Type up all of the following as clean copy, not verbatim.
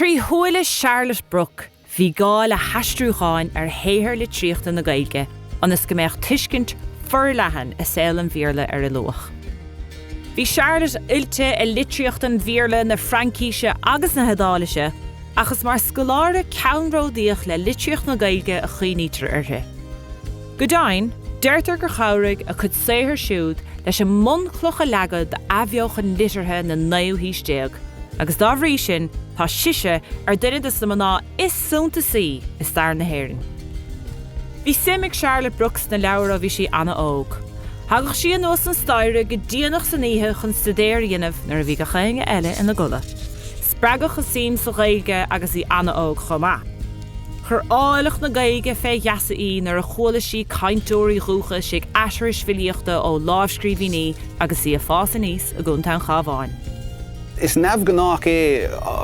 Trí thuaile Charlotte Brooke, bhí Gaeilge haistriúcháin héithir liteartha na Ghaeilge, anas go mbeadh tuiscint leathan is saoil an bhéarla a luach. Bhí Charlotte uilte liteartha an bhéarla na Francíse agus na Hedálaise, agus mar Scoláire ceannródaíoch le liteartha na Ghaeilge a chuoinítear orthu. Go dainn, deirtear gur chabhraigh a chud saothar siúd leis an mbunclocha leagad de abheochan liteartha na naomhísteag, agus dá bhrí sin tá siise duine is na is suntasaí is thar na hÉireann. Bhí simig Charlotte Brooks na leabhar a bhí sí anna óg. Thagach sí an os an staire go díanach saníthe chun studéir dhéanamh nar a bhí go chéinge eile ina gula. Spreagach a sim sa Ghaeilge agus í anna óg chomá. Chur áilech na Ghaeilge fé jasaí nar a chola sí caintóirí rúcha sig aistritheoirta ó lábhscríbhíní agus í a fása níos a gúntáin chábháin. Is nefh gnách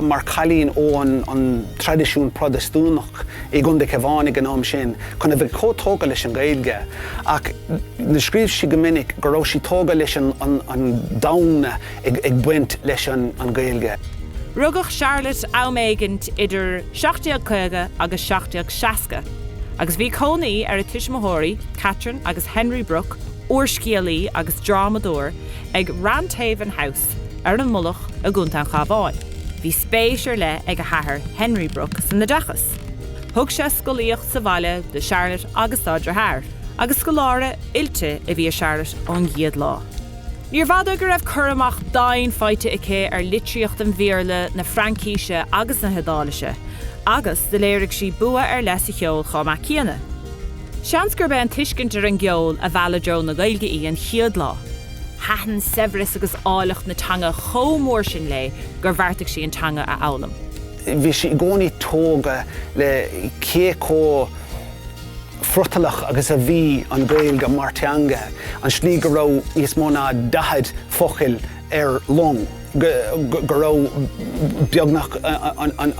mar cailíonn ó an tradiisiún protestúnach I gunda cehánig an am sin, chuna bheith cótóga leis an Ghaeilge, ach na scríobh sí go minic go raibh sí tóga leis an damhna ag buint leis an Ghaeilge. Rugach Charlotte áméigint idir 16 agus 16 agus bhí cónaí ar a tuismitheoirí, Catherine agus Henry Brooke, uairscéalaí agus dramadóir ag Ranthaven House ar an mulach a gúntáin chábháin. Bhí spéisiir le ag a chathair Henry Brooke san na dachas. Thug sé scoíocht sa bhaile de Charlotte agus Dodra thar, agus Scoláire uilte a bhí Charlotte an gchéad lá. Níor bhada go raibh churamach dain fáilte icé ar liteartha an bhéarla na Francíse agus na Hedálaise, agus de léirigh sí bua ar leathan chomá céanna. Seans gur ben tuiscint ar an gceol a bhealach dro na Ghaeilge í an chéad lá. Hathan Severus agus áileach na tanga chomór sin le gur bharrteach sí an tanga a álam. Bhí sí gcónaí tóga le céacó frutalach agus a bhí an Ghaeilge mar teanga, an slí go raibh níos mó ná 10 focail ar long, go raibh beagnach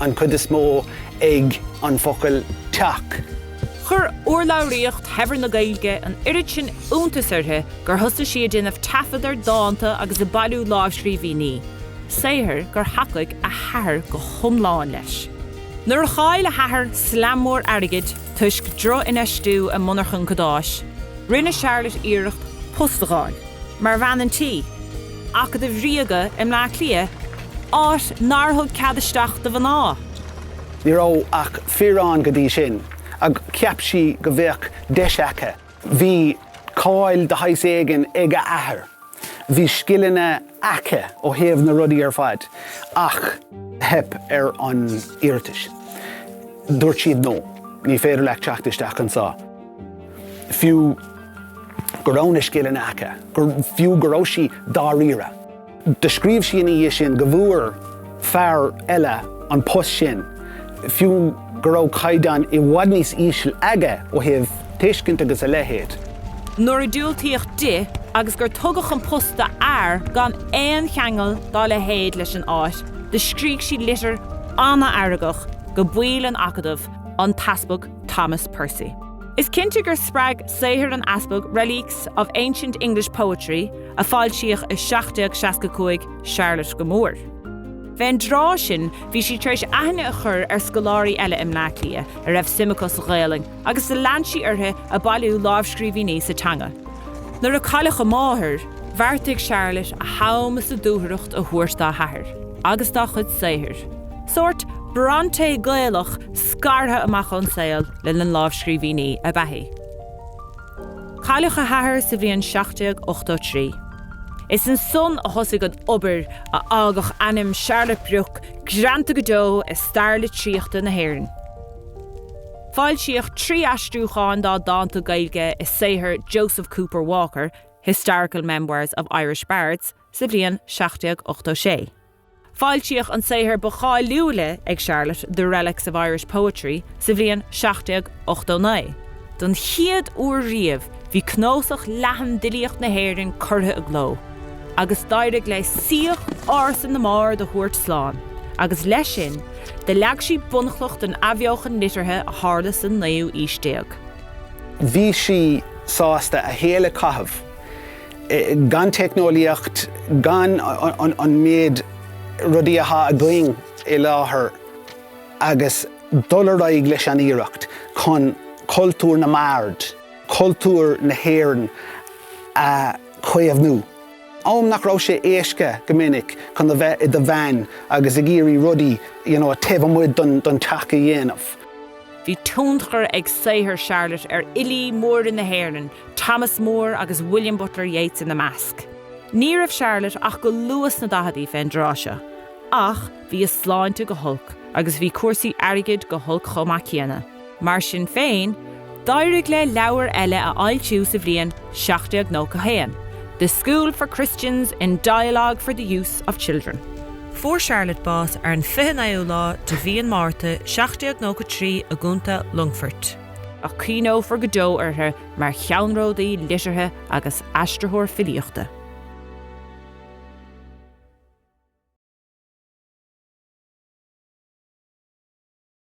an chud is mó ag an focail teach. Chur uairlabhraíocht hebhar na Ghaeilge an irid sin úntas orthu gur thosta siad déanamh tafadar dáanta agus a bailú lábhscríbhíní. Saothar gur hacaigh a chathair go thomláin leis. Nuair a cháil a chathair slamór airgid tuisc dro in eistú a monarchan godáis, rinne Charlotte iirecht postagáin, mar bhean an tí. Ach de bhríoga im lá clia, áit nárthug cadisteach de bhaná. Ní raibh ach fiorán go dtí sin, ag ceap sí go bheadh deiseice. Bhí cáil de hais éigean ag a athair. Bhí scileanna aice ó thaobh na rudaí ar fad, ach hep ar an iartas. Dúirt siad nó, ní féidir le teachtasteach an sá. Fiú go raibh na scileanna aice, fiú go raibh sí dá riara. Descríobh sí in í sin go bhuair fearr eile an post sin. Fiú go raibh caighdeán I bhfad níos íseal aige ó thaobh tuiscint agus a leithéad. Nuair a dúiltíocht di agus gur tugach an posta air gan éon cheangal dá le héad leis an áit, de scríoch sí litir anna airgach go buil an acadamh an taspog Thomas Percy. Is cinnte gur spreag saothar an asbog Reliques of Ancient English Poetry a foilsithe is 16 Charlotte go mór. Bhein drá sin bhí sí treis aithne a chur ar Scoláirí eile im lá clia a raibh simachos Ghaeilge agus de leansí orthu a bailú lábhscríbhíní sa teanga. Nuair a cailleach a máthair, bharrteach Charlotte a hamas a dúthaireacht a thuairt dá chathair, agus dá chud saothar. Sort brante Gaeilge scartha amach an saoil le an lábhscríbhíní a bheithí. Cailleach a chathair sa bhíon 1683. Is an son a thosaigh an obair a ágach anim Charlotte Brooke granta go dó is stair liteartha na hÉireann. Foilsithe 3 aistriúcháin dá dáanta Ghaeilge is saothar Joseph Cooper Walker, Historical Memoirs of Irish Bards, sa bhliain 1686. Foilsithe an saothar ba cáiliúil ag Charlotte The Reliques of Irish Poetry, sa bhliain 1689. Don chéad uair riamh bhí cnósach leathan dilíocht na hÉireann curtha a gcló, agus dairigh le saocht ársan na mar de thuairt slán, agus leis sin, de leag sí bunchlacht an abheochan liteartha a hála san naomh ísteag. Bhí sí sásta a héile caithfh, gan technoliacht, gan an méid rudaí a gling I láthair agus dularaigh leis an iireacht chun cultúr na mBard, cultúr na hÉireann a chuamh nua. Nach raibh sé éisce go minic chun a bheith I do bhean agus a géirí rudaí a taobh amuid don teach a dhéanamh. Bhí túnchar ag saothar Charlotte ilí mór in na hÉireann, Thomas More agus William Butler Yeats in na Measc. Ní raibh Charlotte ach go luas na dahadaí féin dráise. Ach, bhí is sláinte go hulk, agus bhí cuasaí airgid go hulk chomá chéanna. Mar sin féin, d'éirigh le leabhar eile a ailtiú sa bhliain 1690 The School for Christians in Dialogue for the Use of Children. Fór Charlotte Boss an 29 lá de bhí an Márta 1693 a gúnta Longfort. A cíó for godó orthe mar ceannródaí liteartha agus aistritheoir filíochta.